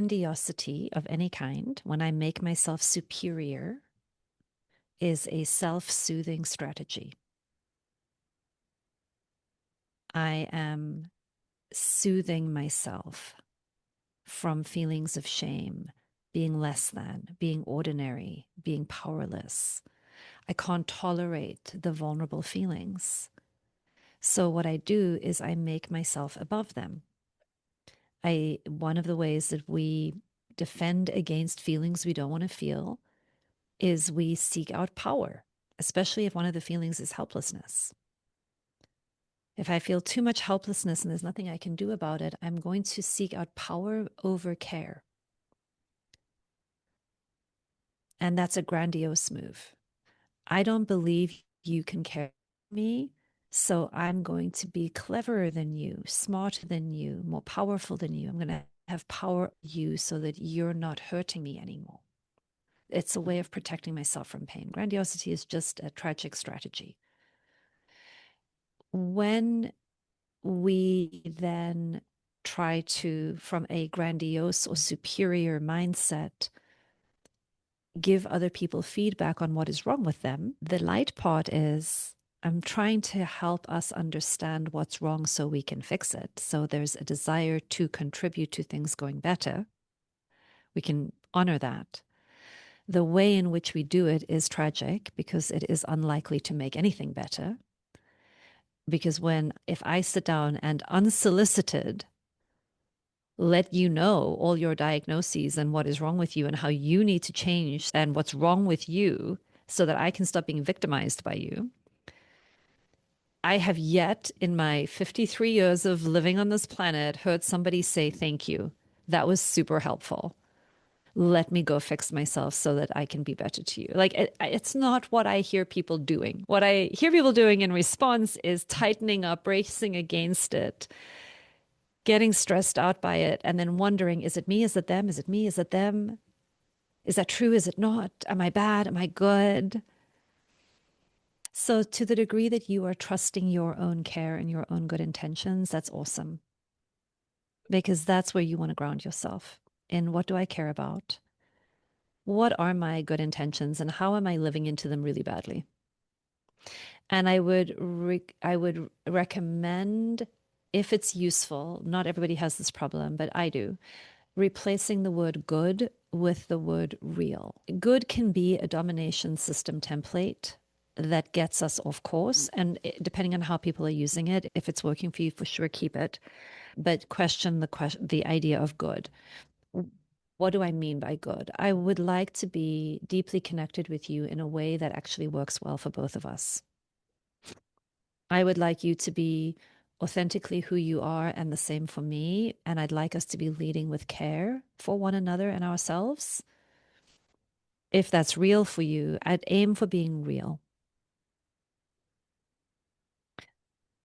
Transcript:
grandiosity of any kind, when I make myself superior, is a self-soothing strategy. I am soothing myself from feelings of shame, being less than, being ordinary, being powerless. I can't tolerate the vulnerable feelings. So what I do is I make myself above them. One of the ways that we defend against feelings we don't want to feel is we seek out power, especially if one of the feelings is helplessness. If I feel too much helplessness and there's nothing I can do about it, I'm going to seek out power over care. And that's a grandiose move. I don't believe you can carry me, so I'm going to be cleverer than you, smarter than you, more powerful than you. I'm going to have power over you so that you're not hurting me anymore. It's a way of protecting myself from pain. Grandiosity is just a tragic strategy. When we then try to, from a grandiose or superior mindset, give other people feedback on what is wrong with them, the light part is I'm trying to help us understand what's wrong so we can fix it. So there's a desire to contribute to things going better. We can honor that. The way in which we do it is tragic because it is unlikely to make anything better. Because if I sit down and unsolicited let you know all your diagnoses and what is wrong with you and how you need to change and what's wrong with you so that I can stop being victimized by you. I have yet in my 53 years of living on this planet heard somebody say, thank you. That was super helpful. Let me go fix myself so that I can be better to you. Like, it's not what I hear people doing. What I hear people doing in response is tightening up, bracing against it, getting stressed out by it, and then wondering, is it me? Is it them? Is it me? Is it them? Is that true? Is it not? Am I bad? Am I good? So, to the degree that you are trusting your own care and your own good intentions, that's awesome. Because that's where you want to ground yourself in what do I care about? What are my good intentions and how am I living into them really badly? And I would recommend, if it's useful, not everybody has this problem, but I do, replacing the word good with the word real. Good can be a domination system template that gets us off course. And depending on how people are using it, if it's working for you, for sure, keep it. But question the idea of good. What do I mean by good? I would like to be deeply connected with you in a way that actually works well for both of us. I would like you to be authentically who you are and the same for me. And I'd like us to be leading with care for one another and ourselves. If that's real for you, I'd aim for being real.